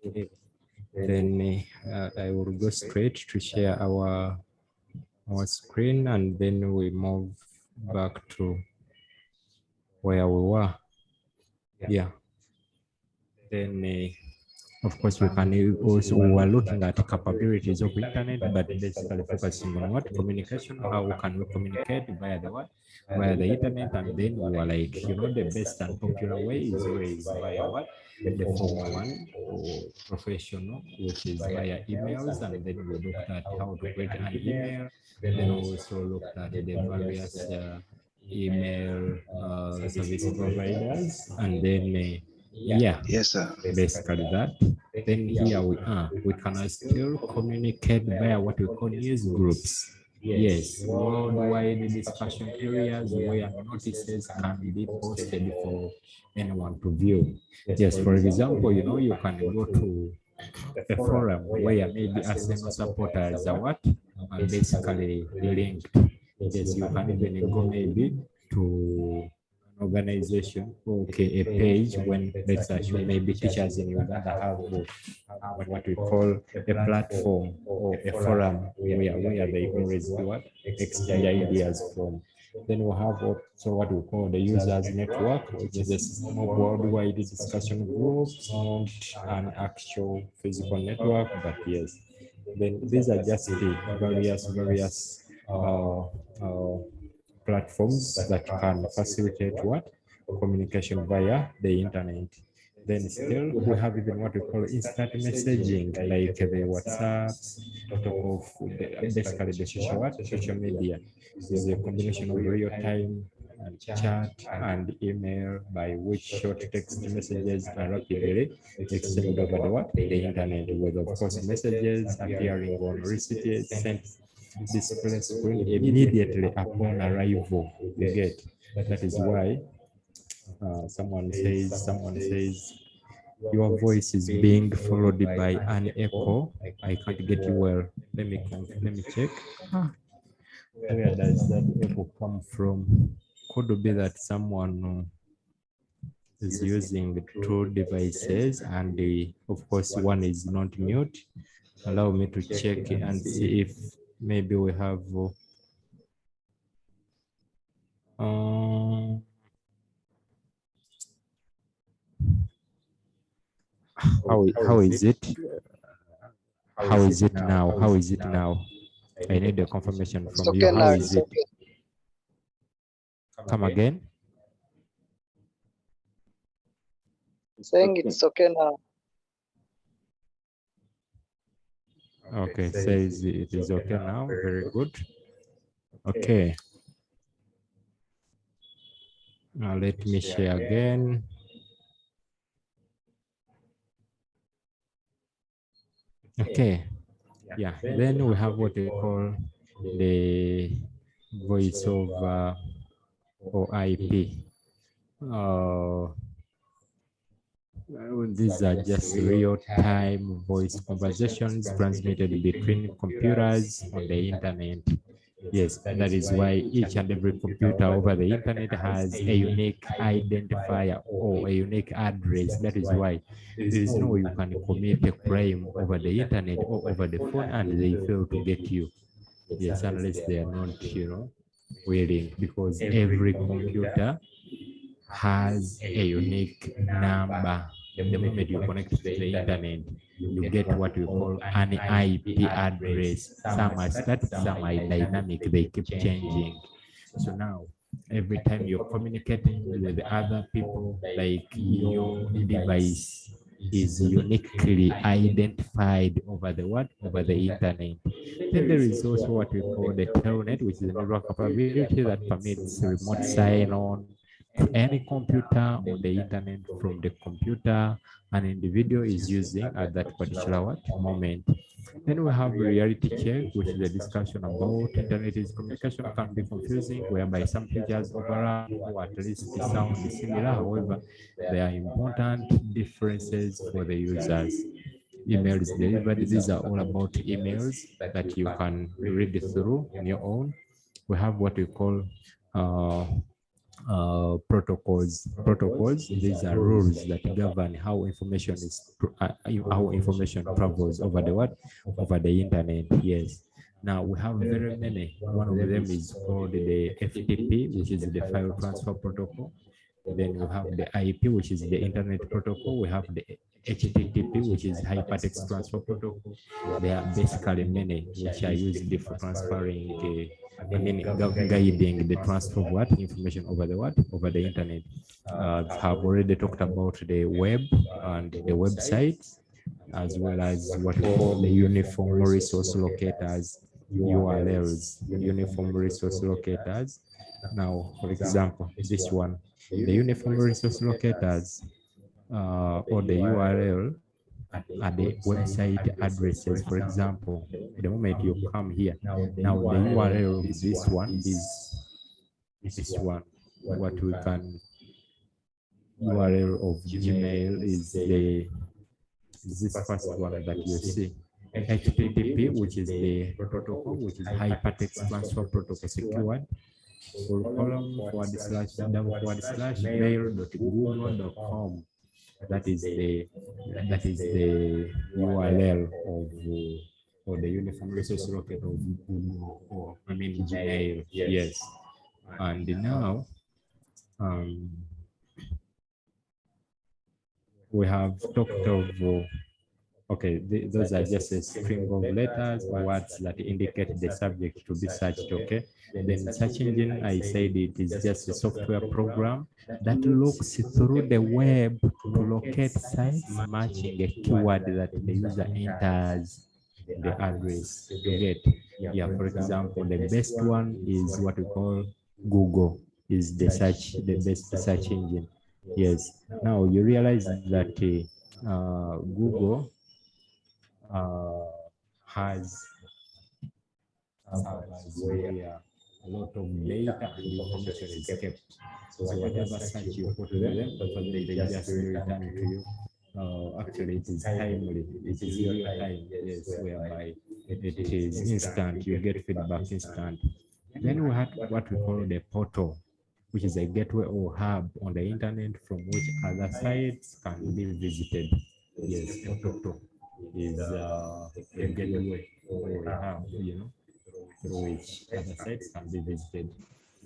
Okay. Then I will go straight to share our screen, and then we move back to where we were. Yeah. Then of course, we can also, we were looking at capabilities of internet, but basically focusing on what communication, how can we communicate via the what, via the internet, and then we were like, the best and popular way is via what, the formal one or professional, which is via emails, and then we looked at how to create an email. Then we also looked at the various email service providers, and then yeah, Yes, sir. basically that. Then here we are. We can still communicate via what we call news groups. Yes, worldwide discussion areas where notices can be posted for anyone to view. Yes, for example, you can go to a forum where maybe Arsenal supporters are what? And basically linked. Yes, you can even go maybe to organization, okay, a page when let's assume maybe teachers in Uganda have what we call a platform or a forum where they always do what exchange ideas from. Then we have also what we call the users network, which is a system of worldwide discussion groups, not an actual physical network, but yes. Then these are just the various platforms that can facilitate what? Communication via the internet. Then still we have even what we call instant messaging, like the WhatsApps, top of basically the social media. Is a combination of real-time chat and email by which short text messages are rapidly exchanged over the what? The internet, with of course messages appearing on receipts sent display screen immediately upon arrival. You get that is why someone says your voice is being followed by an echo. I can't get you well. Let me check. Where does that echo come from? Could be that someone is using two devices, and of course one is not mute. Allow me to check and see if maybe we have how is it? How is it now? How is it now? I need a confirmation from you. How is it? Come again? Saying it's okay now. Okay, says it is okay now. Very good. Okay. Now let me share again. Okay. Yeah. Then we have what we call the voice over or IP. These are just real-time voice conversations transmitted between computers on the internet. Yes, that is why each and every computer over the internet has a unique identifier or a unique address. That is why there is no way you can commit a crime over the internet or over the phone and they fail to get you. Yes, unless they are not, willing, because every computer has a unique number. The moment you connect to the internet, you get what we call an IP address. Some are static, some are dynamic, they keep changing. So now, every time you're communicating with other people, like your device is uniquely identified over the what? Over the internet. Then there is also what we call the telnet, which is a network capability that permits remote sign-on to any computer on the internet from the computer an individual is using at that particular moment. Then we have reality check, which is a discussion about internet is communication can be confusing, whereby some features overlap or at least sound similar. However, there are important differences for the users. Emails delivered, these are all about emails that you can read through on your own. We have what we call protocols. These are rules that govern how information how information travels over the what? Over the internet. Yes. Now we have very many. One of them is called the FTP, which is the file transfer protocol. Then we have the IP, which is the internet protocol. We have the HTTP, which is hypertext transfer protocol. There are basically many which are used for transferring guiding the transfer of what information over the internet. Have already talked about the web and the websites, as well as what we call the uniform resource locators, URLs, uniform resource locators. Now, for example, this one, the uniform resource locators or the URL are the website addresses. For example, the moment you come here, now the URL of this one is this one. What we can URL of Gmail is this first one that you see. HTTP, which is the protocol, which is hypertext transfer protocol secured. //mail.google.com. That is the URL of or the uniform resource locator of Google, or I mean Gmail. Yes. And now we have talked of okay, those are just a string of letters or words that indicate the subject to be searched. Okay, then search engine, I said it is just a software program that looks through the web to locate sites matching a keyword that the user enters the address to get. Yeah, for example, the best one is what we call Google, is the best search engine. Yes. Now you realize that Google has servers where a lot of data and information is kept. So whatever search you put to them, they just return to you. Actually, it is timely. It is real time. Yes, whereby it is instant. You get feedback instant. Then we have what we call the portal, which is a gateway or hub on the internet from which other sites can be visited. Yes, a portal is a gateway or a hub, through which other sites can be visited.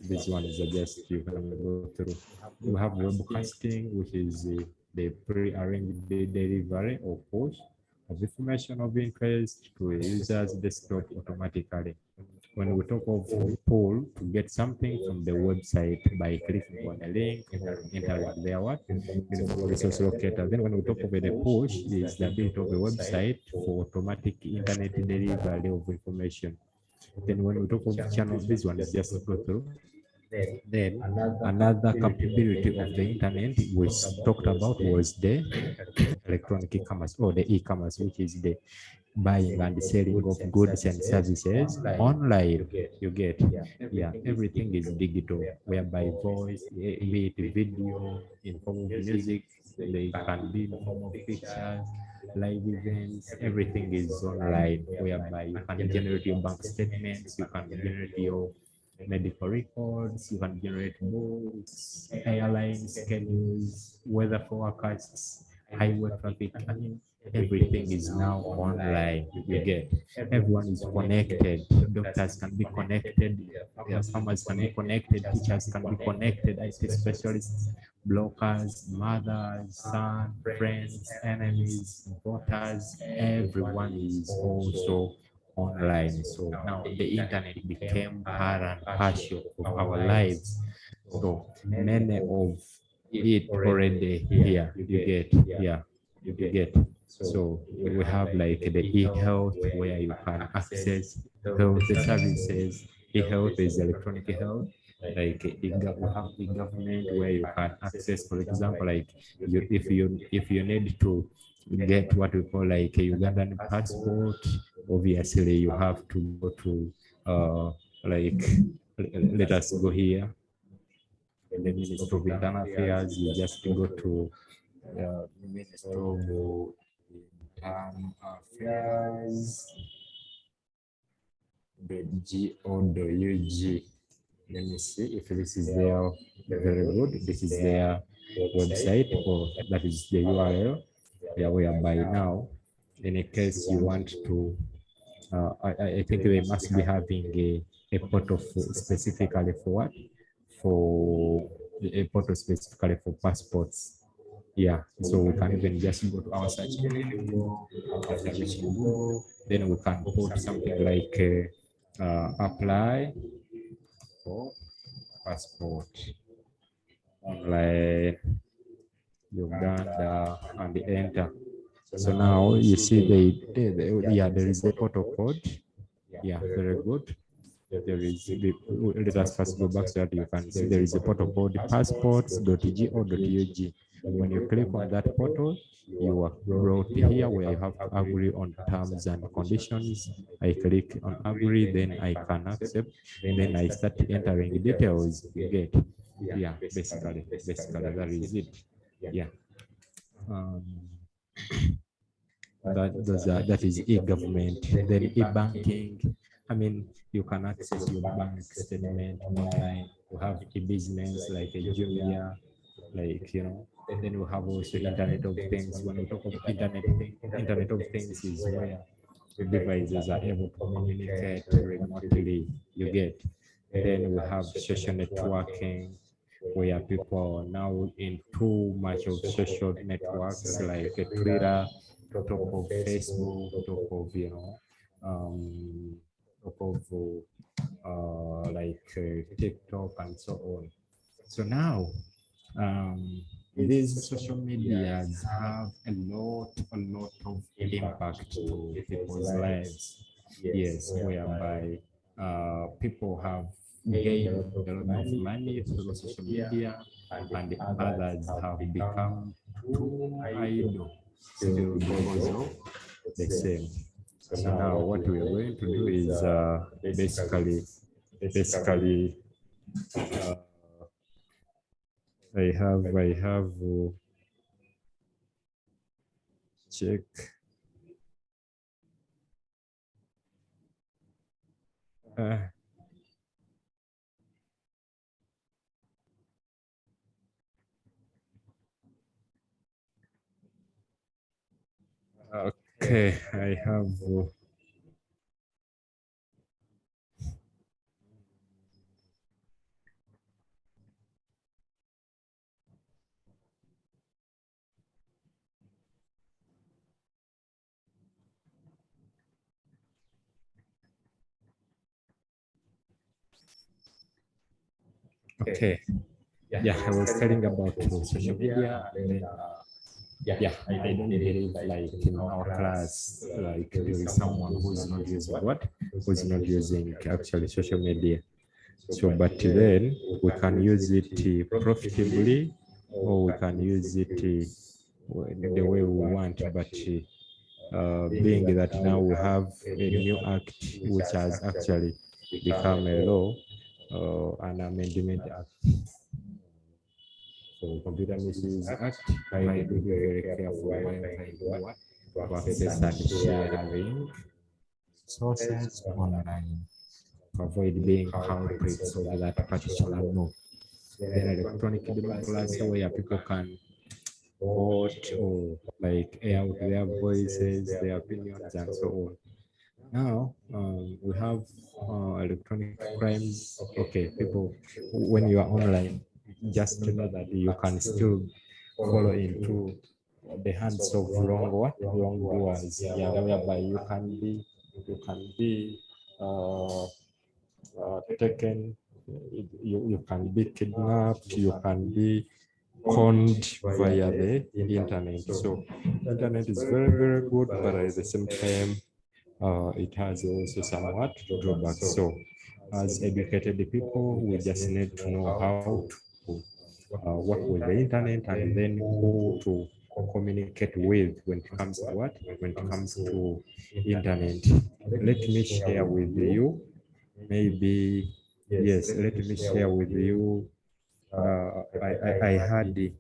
This one is just you can go through. We have webcasting, which is the pre-arranged delivery or push of information of interest to a user's desktop automatically. When we talk of pull, to get something from the website by clicking on a link, enter their resource locator. Then when we talk of the push, is the ability of a website for automatic internet delivery of information. Then when we talk of channels, this one is just go through. Then another capability of the internet we talked about was the electronic e-commerce or the e-commerce, which is the buying and selling of goods and services online. You get, yeah, everything is digital, whereby voice, be it video, in form of music, they can be in form of pictures, live events, everything is online, whereby you can generate your bank statements, you can generate your medical records, you can generate books, airline schedules, weather forecasts, highway traffic. I mean, everything is now online. You get, everyone is connected. Doctors can be connected, farmers can be connected, teachers can be connected, IT specialists, bloggers, mothers, sons, friends, enemies, voters, everyone is also online. So now the internet became part and parcel of our lives. So many of it already here. You get, yeah, you get. So we have like the e-health, where you can access health services. E-health is electronic health. Like we have e-government, where you can access, for example, like if you need to get what we call like a Ugandan passport, obviously you have to go to like let us go here in the Ministry of Internal Affairs. You just go to the Ministry of Internal Affairs, the go.ug. Let me see if this is their very good. This is their website, or that is the URL. Whereby now, in a case you want to, I think they must be having a portal specifically for what? For a portal specifically for passports. Yeah, so we can even just go to our search menu. After reaching Google, then we can put something like apply for passport online Uganda and enter. So now you see yeah, there is a portal code. Yeah, very good. There is let us first go back so that you can see there is a portal called passports.go.ug. When you click on that portal, you are brought here where you have to agree on terms and conditions. I click on agree, then I can accept, then I start entering details you get. Yeah, basically that is it. Yeah. That is e-government. Then e-banking. I mean, you can access your bank statement online. You have e-business like a Jumia, like, you know. Then you have also Internet of Things. When we talk of Internet of Things is where the devices are able to communicate remotely. You get. Then we have social networking, where people are now into much of social networks like Twitter, top of Facebook, top of, you know, top of TikTok and so on. So now, these social medias have a lot of impact to people's lives. Yes, whereby people have gained a lot of money through social media, and others have become too idle still because of the same. So now what we are going to do is basically uh, I have check okay, I have okay. Yeah, I was telling about social media, and then yeah, I don't believe like in our class, like there is someone who's not using what? Who's not using actually social media. So, but then we can use it profitably, or we can use it the way we want. But being that now we have a new act which has actually become a law, an amendment act. So Computer Misuse Act, I need to be very careful while trying to access and sharing sources online to avoid being culprits of that particular law. Then electronic democracy, where people can vote or like air out their voices, their opinions, and so on. Now we have electronic crimes. Okay, people, when you are online, just to know that you can still follow into the hands of wrongdoers. Yeah, whereby you can be taken, you can be kidnapped, you can be conned via the internet. So internet is very good, but at the same time, it has also somewhat drawbacks. So as educated people, we just need to know how to work with the internet, and then who to communicate with when it comes to what? When it comes to internet. Let me share with you, maybe, yes, let me share with you. I had the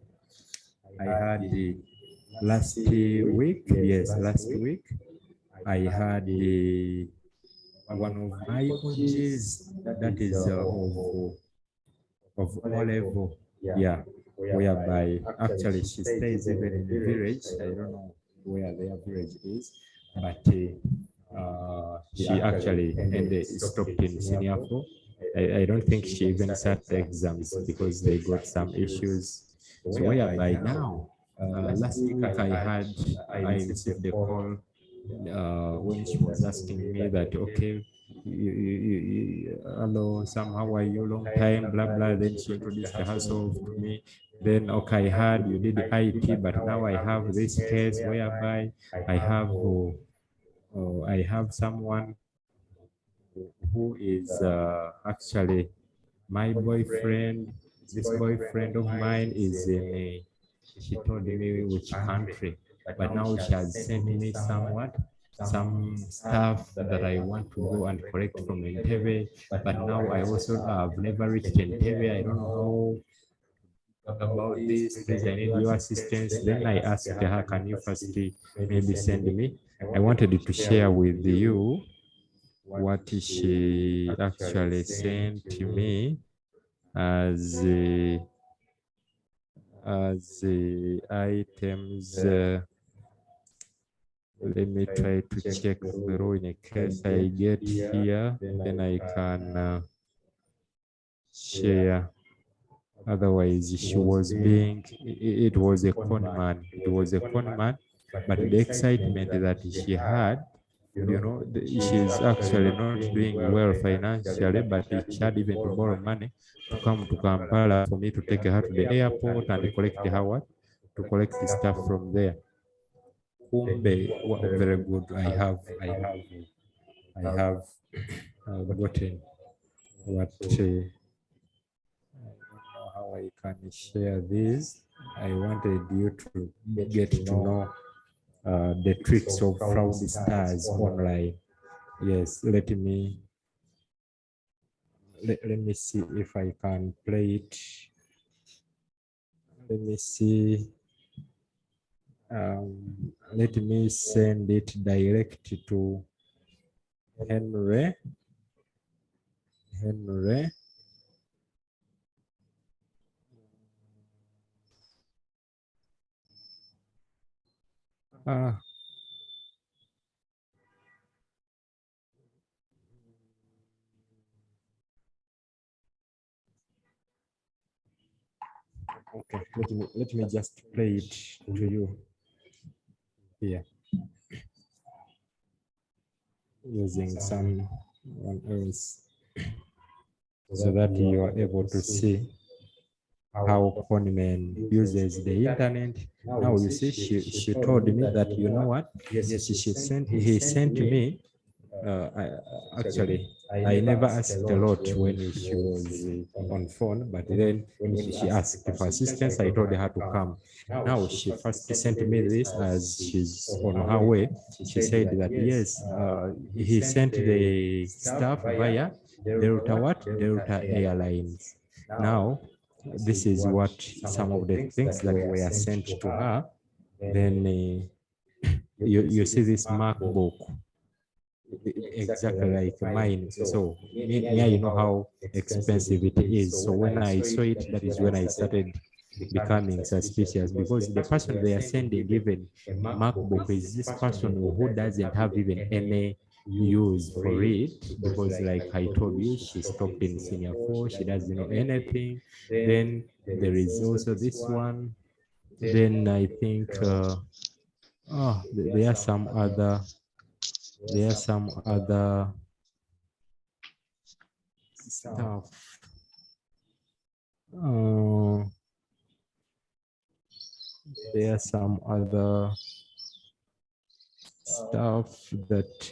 last week, yes, last week, I had one of my OGs that is of O level, yeah, whereby actually she stays even in the village. I don't know where their village is, but she actually stopped in senior four. I don't think she even sat the exams because they got some issues. So whereby now, last week I received a call when she was asking me that, okay, hello, Sam, how are you? Long time, blah, blah. Then she introduced herself to me. Then, okay, I heard you did IT, but now I have this case whereby I have someone who is actually my boyfriend. This boyfriend of mine is in she told me which country, but now she has sent me some stuff that I want to go and collect from Entebbe, but now I also have never reached Entebbe. I don't know about this. Please, I need your assistance. Then I asked her, can you first maybe send me? I wanted to share with you what she actually sent to me as items. Let me try to check through in a case I get here, then I can share. Otherwise, she was being, it was a con man. It was a con man, but the excitement that she had, she's actually not doing well financially, but she had even to borrow money to come to Kampala for me to take her to the airport and collect her what? To collect the stuff from there. Kumbe, very good. I have gotten what I don't know how I can share this. I wanted you to get to know the tricks of fraudsters online. Yes, let me see if I can play it. Let me see. Let me send it direct to Henry. Okay, let me just play it to you here using someone else so that you are able to see how Conman uses the internet. Now you see, she told me that, you know what? Yes, he sent me. Actually, I never asked a lot when she was on phone, but then when she asked for assistance, I told her to come. Now she first sent me this as she's on her way. She said that yes, he sent the stuff via Delta Airlines. Now, this is what some of the things that were sent to her. Then you see this MacBook, exactly like mine. So you know how expensive it is. So when I saw it, that is when I started becoming suspicious, because the person they are sending even MacBook is this person who doesn't have even any use for it, because like I told you, she stopped in senior 4, she doesn't know anything. Then there is also this one. Then I think there are some other stuff. There are some other stuff that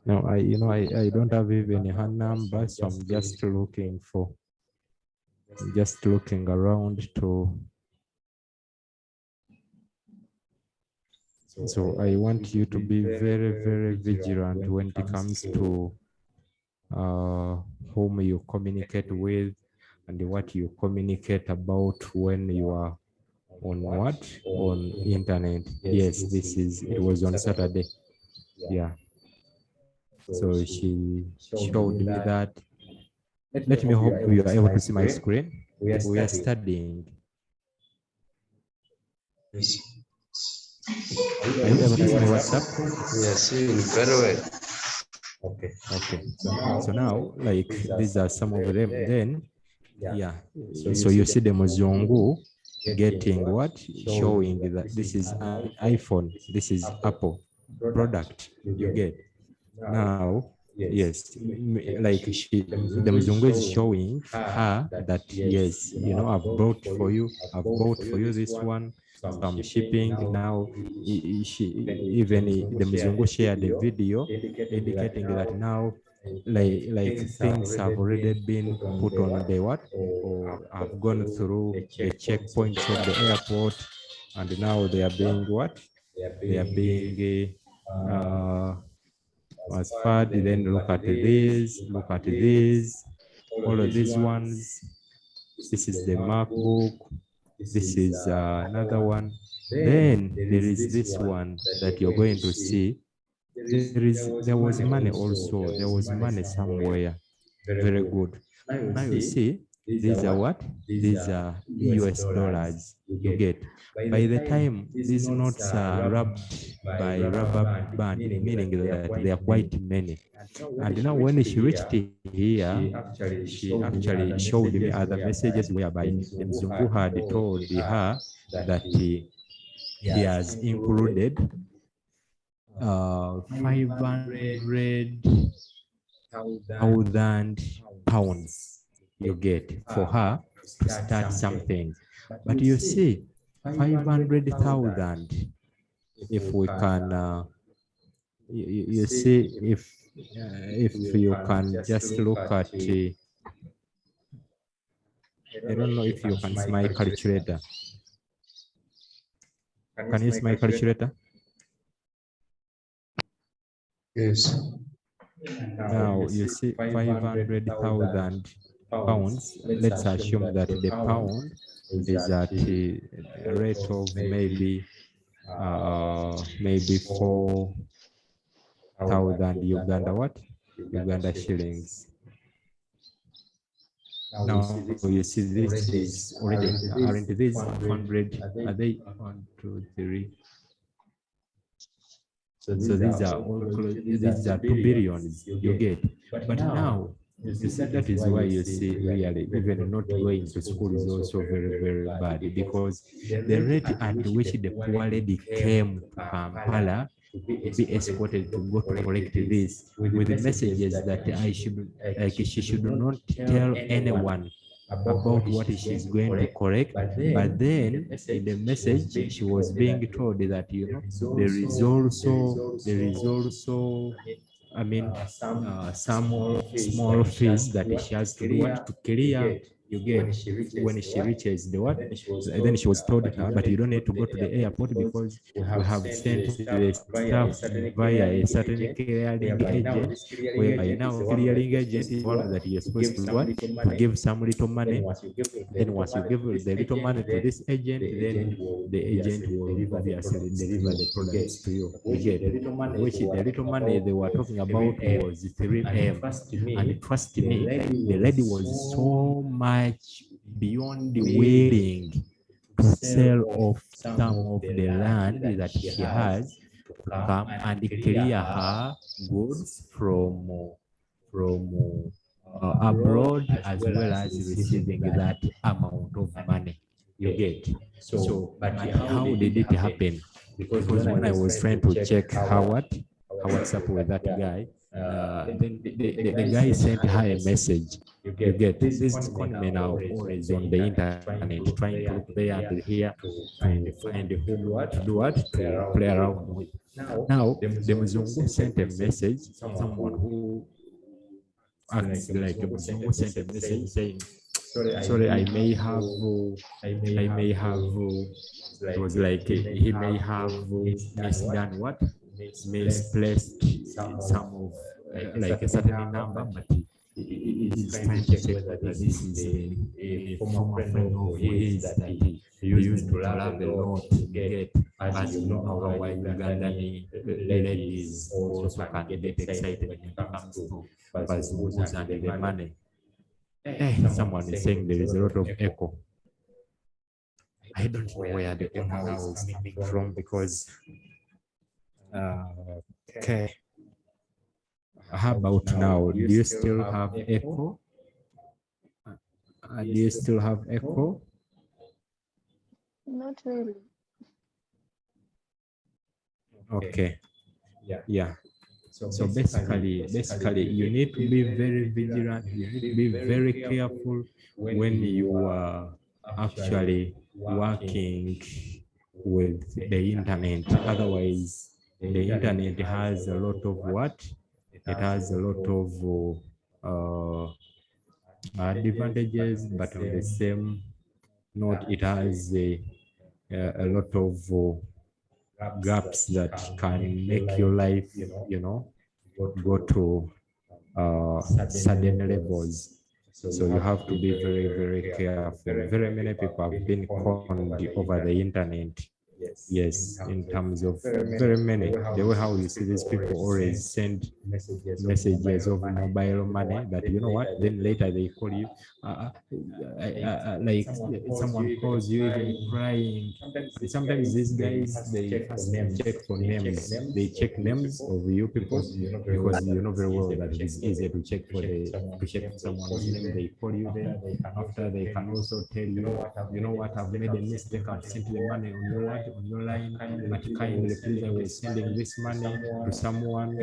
no, I don't have even her number, so I'm just looking around to. So I want you to be very, very vigilant when it comes to whom you communicate with, and what you communicate about when you are on what? On internet. Yes, it was on Saturday. Yeah. So she showed me that. Let me hope you are able to see my screen. We are studying. Are you able to see my WhatsApp? Yes, very well. Okay. So now, like, these are some of them. Then, yeah. So you see the Muzungu getting what? Showing that this is an iPhone. This is Apple product. You get. Now, yes, like the Muzungu is showing her that, yes, you know, I've bought for you this one. So I'm shipping now. Even the Muzungu shared a video indicating that now, like things have already been put on the what, or have gone through the checkpoints of the airport, and now they are being what? They are being transferred. Then look at these, all of these ones. This is the MacBook. This is another one. Then there is this one that you're going to see. There was money also. There was money somewhere. Very good. Now you see, these are what? These are US dollars. You get. By the time these notes are wrapped by rubber band, meaning that they are quite many. And now when she reached here, she actually showed me other messages whereby the Mzungu had told her that he has included 500,000 pounds you get for her to start something. But you see, 500,000, if we can, you see, if you can just look at, I don't know if you can see my calculator. Can you see my calculator? Yes. Now you see 500,000 pounds. Let's assume that the pound is at a rate of maybe 4,000 Uganda shillings. Now you see this is already, aren't these 100? Are they 1, 2, 3? So these are all close, these are 2 billions you get. But now you see, that is why you see really even not going to school is also very, very bad, because the rate at which the poor lady came to Kampala to be escorted to go to collect this, with the messages that she should not tell anyone about what she's going to correct. But then in the message she was being told that, you know, there is also I mean some small fees that she has to do what, to clear. You get, when she reaches the what, then she was told her, but you don't need to go to the airport because we have sent the staff via a certain clearing agent, whereby now clearing agent is one that you're supposed to what, to give some little money. Then once you give the little money to this agent, then the agent will obviously deliver the products to you. You get, which the little money they were talking about was 3M. And trust me, the lady was so much beyond willing to sell off some of the land that she has to come and clear her goods from abroad, as well as receiving that amount of money. You get. So, but how did it happen? Because when I was trying to check her WhatsApp with that guy, then the guy sent her a message. You get, this economy now always on the internet, trying to look there and here to find whom to do what, to play around with. Now the Mzungu sent a message, someone who acts like a Mzungu sent a message saying, sorry, I may have it was like he may have misdone what, misplaced some of like a certain number, but it's trying to check whether this is a former friend of his that he used to love a lot to get. As you know, our Ugandani ladies also can get excited when it comes to bazungus and the money. Someone is saying there is a lot of echo. I don't know where the echo now is coming from because okay. How about now? Do you still have echo? Do you still have echo? Not really. Okay. Yeah. So basically, you need to be very vigilant. You need to be very careful when you are actually working with the internet. Otherwise, the internet has a lot of what? It has a lot of advantages, but on the same note, it has a lot of gaps that can make your life, go to sudden levels. So you have to be very, very careful. Very many people have been conned over the internet. Yes, in terms of very many. The way how you see these people always send messages of mobile money that you know what, then later they call you like someone calls you even crying. Sometimes these guys, they first check for names. They check names of you people because you know very well that it is easier to check for someone's name. They call you, then after they can also tell you, you know what, I've made a mistake, I've sent the money on your line, but kindly please, I was sending this money to someone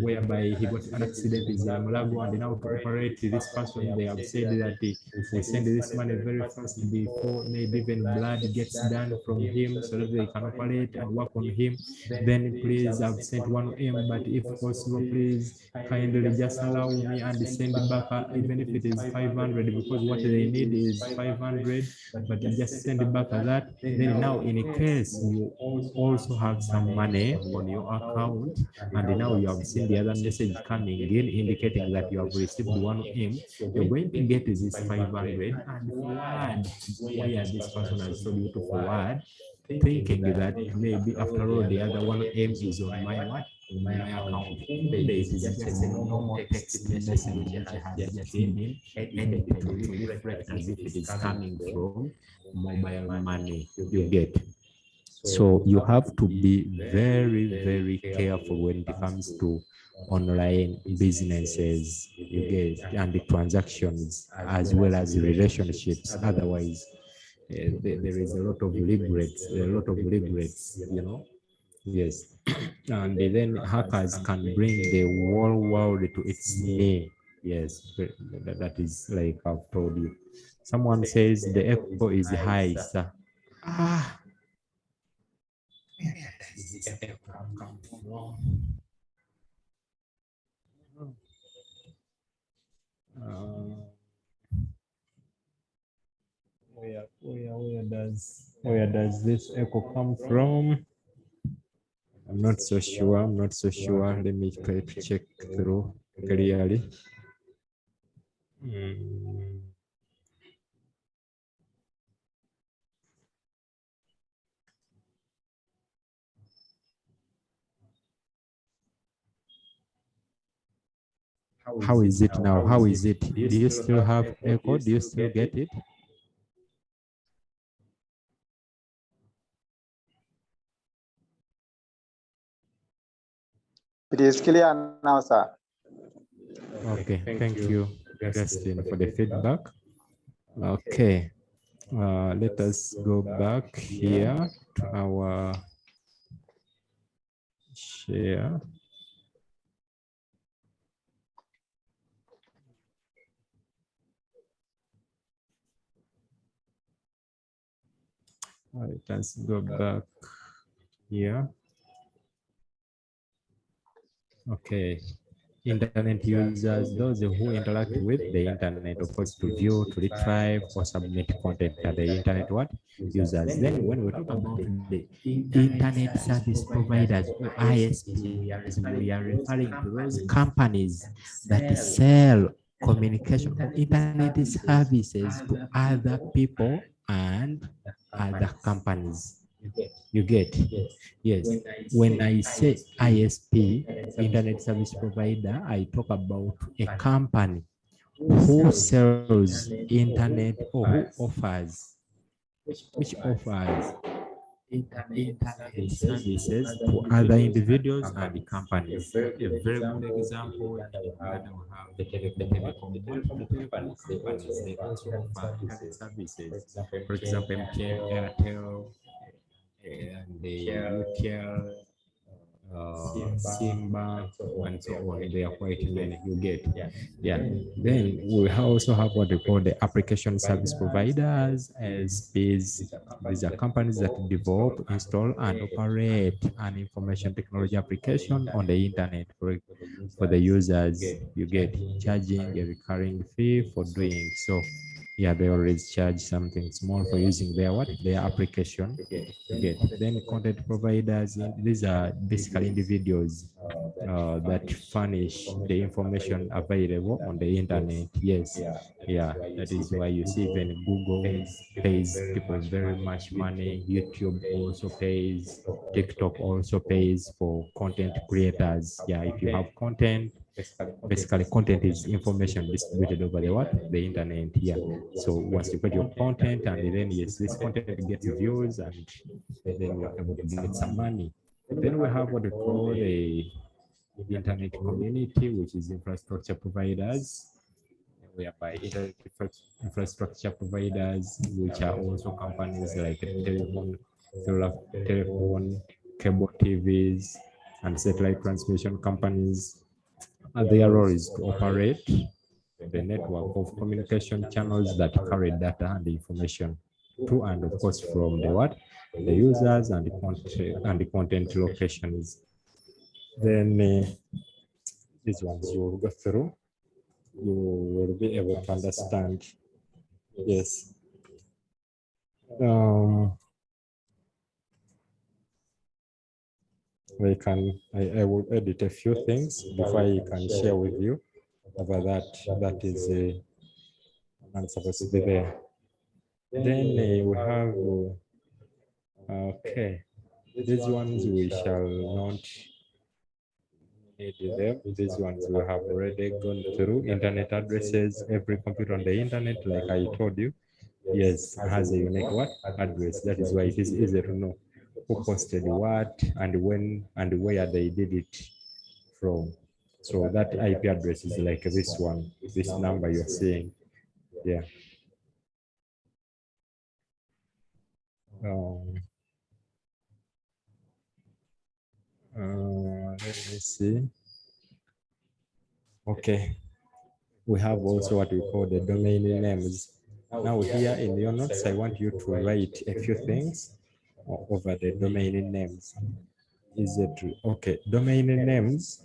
whereby he got an accident in Mulago, and now to operate this person, they have said that we send this money very fast before maybe even blood gets done from him so that they can operate and work on him. Then please, I've sent 1M, but if possible, please kindly just allow me and send back even if it is 500, because what they need is 500, but just send back that. Then now in a case you also have some money on your account, and now you have seen the other message coming in indicating that you have received 1M, you're going to get this 500 and forward where this person has told you to forward, thinking that maybe after all the other 1M is on my what? In my account. It is just a normal text message which has just been edited to reflect as if it is coming from mobile money. You get. So you have to be very, very careful when it comes to online businesses, you get, and the transactions as well as relationships. Otherwise, there is a lot of regrets, you know. Yes. And then hackers can bring the whole world to its knee. Yes, that is like I've told you. Someone says the echo is high, sir. Where does this echo come from? Where does this echo come from? I'm not so sure. Let me try to check through clearly. How is it now? How is it? Do you still have echo? Do you still get it? It is clear now, sir. Okay, thank you, Justin, for the feedback. Okay, let us go back here to our share. Let's go back here. Okay, internet users, those who interact with the internet, of course, to view, to retrieve, or submit content at the internet users. Then when we talk about the internet service providers or ISPs, we are referring to those companies that sell communication or internet services to other people and other companies. You get? Yes. When I say ISP, internet service provider, I talk about a company who sells internet or who offers, which offers internet services to other individuals and companies. A very good example in Uganda we have the telecom companies. They also offer internet services. For example, MTN, Airtel, and the UTL, Simba, and so on. They are quite many. You get, yeah. Then we also have what we call the application service providers, ASPs. These are companies that develop, install, and operate an information technology application on the internet for the users. You get, charging a recurring fee for doing so. Yeah, they always charge something small for using their application. Okay. Then content providers, these are basically individuals that furnish the information available on the internet. Yes, yeah, that is why you see even Google pays people very much money. YouTube also pays. TikTok also pays for content creators. Yeah, if you have content, basically content is information distributed over the internet. Yeah, so once you put your content, and then yes, this content gets views, and then you're able to get some money. Then we have what we call the internet community, which is infrastructure providers, whereby internet infrastructure providers, which are also companies like telephone, cable TVs, and satellite transmission companies. And their role is to operate the network of communication channels that carry data and information to and of course from the users and the content locations. Then these ones you will go through, you will be able to understand. Yes. I will edit a few things before I can share with you over that is not supposed to be there. Then we have okay, these ones we shall not need them. These ones we have already gone through. Internet addresses. Every computer on the internet, like I told you, yes, has a unique address. That is why it is easy to know who posted what and when and where they did it from. So that IP address is like this one, this number you're seeing. Yeah. Let me see. Okay. We have also what we call the domain names. Now here in your notes, I want you to write a few things over the domain names. Is it okay? Domain names.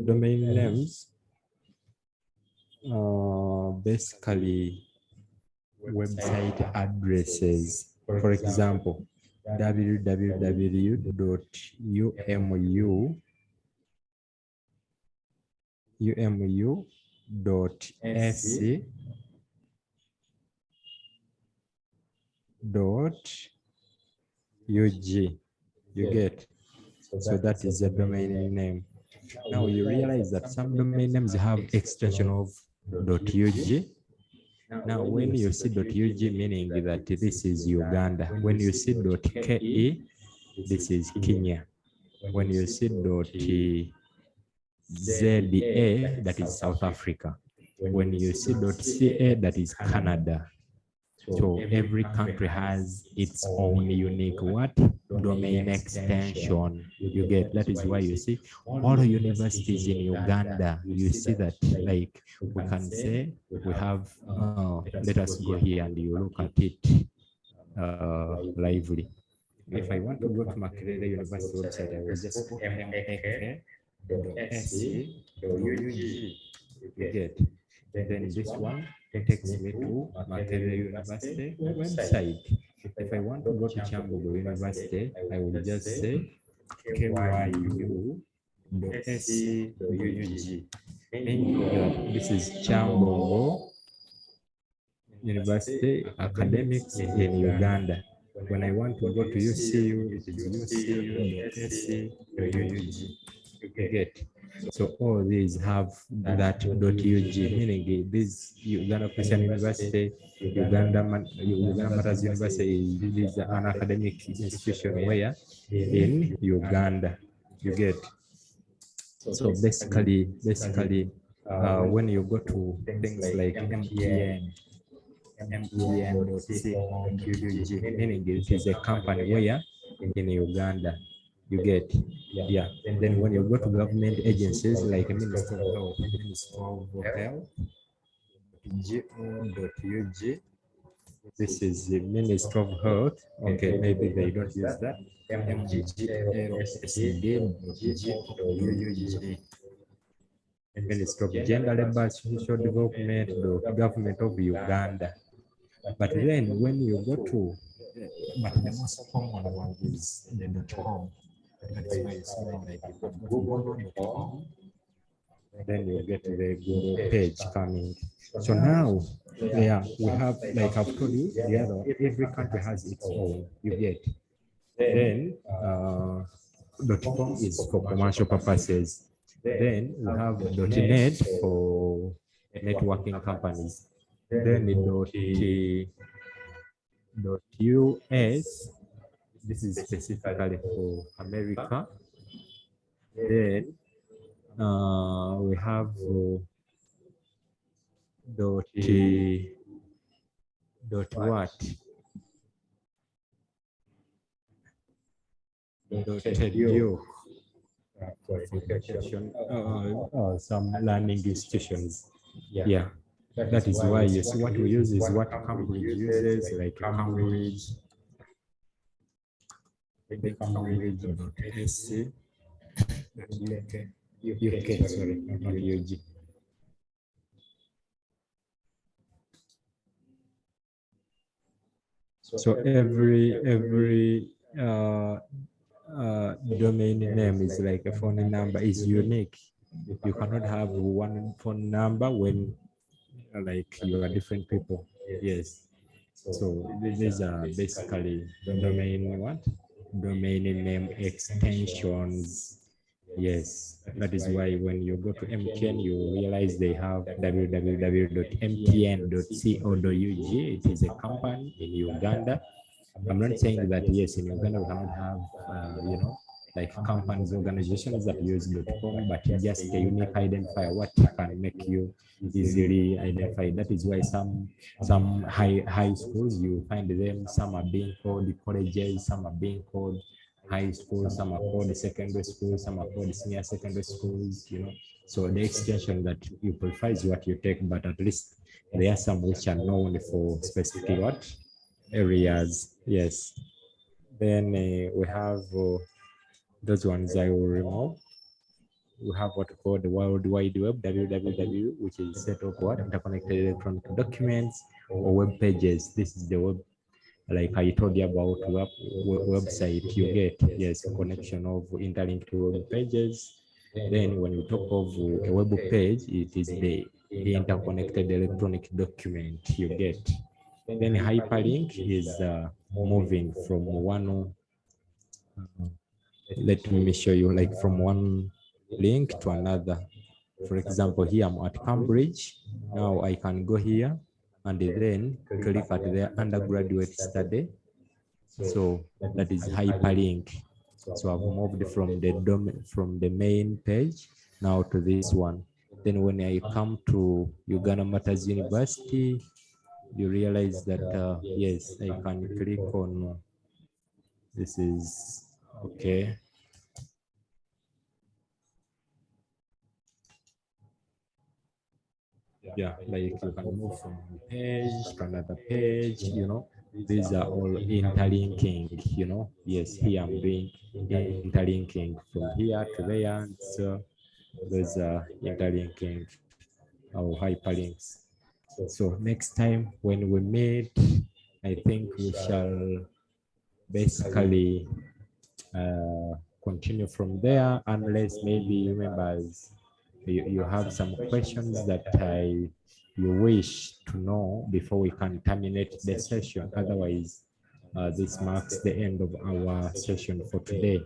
Domain names. Basically website addresses. For example, umu.sc.ug. You get? So that is a domain name. Now you realize that some domain names have extension of .ug. Now when you see .ug, meaning that this is Uganda. When you see .ke, this is Kenya. When you see .za, that is South Africa. When you see .ca, that is Canada. So every country has its own unique domain extension. You get? That is why you see all universities in Uganda. You see that, like we can say we have. Let us go here and you look at it lively. if I want to go to Makerere University website, I will just put mak.ac.ug. You get. Then this one takes me to Makerere University website. If I want to go to Kyambogo University, I will just say kyu.ac.ug. This is Kyambogo University Academics in Uganda. When I want to go to UCU, it is ucu.ac.ug. You get. So all these have that .ug, meaning this Uganda Christian University, Uganda Matters University is an academic institution where in Uganda. You get. So basically, when you go to things like mtn.co.ug, meaning it is a company where in Uganda. You get. Yeah. Then when you go to government agencies like Ministry of Health, go.ug. This is the Ministry of Health. Okay, maybe they don't use that. mglsd.go.ug. Ministry of Gender, Labour, Social Development, the Government of Uganda. But then when you go to, but the most common one is the .com. That's why it's more like google.com. Then you get the Google page coming. So now, yeah, we have, like I've told you, the other, every country has its own. You get. Then .com is for commercial purposes. Then we have .net for networking companies. Then the .us, this is specifically for America. Then we have dot what? .edu for education, some learning institutions. Yeah, that is why you see what we use is what Cambridge uses, like Cambridge. Cambridge.ac. UK, sorry, not UG. So every domain name is like a phone number is unique. You cannot have one phone number when like you are different people. Yes. So these are basically domain name extensions. Yes, that is why when you go to MTN, you realize they have www.mtn.co.ug. It is a company in Uganda. I'm not saying that yes, in Uganda we cannot have, like companies, organizations that use .com, but just a unique identifier, what can make you easily identify. That is why some high schools, you find them, some are being called colleges, some are being called high schools, some are called secondary schools, some are called senior secondary schools, So the extension that you prefer is what you take, but at least there are some which are known for specific what areas. Yes. Then we have those ones I will remove. We have what we call the World Wide Web, www, which is set of what? Interconnected electronic documents or web pages. This is the web, like I told you about website you get. Yes, a connection of interlinked web pages. Then when you talk of a web page, it is the interconnected electronic document you get. Then hyperlink is moving from one, let me show you, like from one link to another. For example, here I'm at Cambridge. Now I can go here and then click at the undergraduate study. So that is hyperlink. So I've moved from the main page now to this one. Then when I come to Uganda Matters University, you realize that yes, I can click on this is okay. Yeah, like you can move from one page to another page, these are all interlinking, you know. Yes, here I'm doing interlinking from here to there. So those are interlinking or hyperlinks. So next time when we meet, I think we shall basically continue from there, unless maybe members you have some questions that you wish to know before we can terminate the session. Otherwise, this marks the end of our session for today.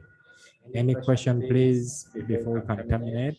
Any question, please, before we can terminate?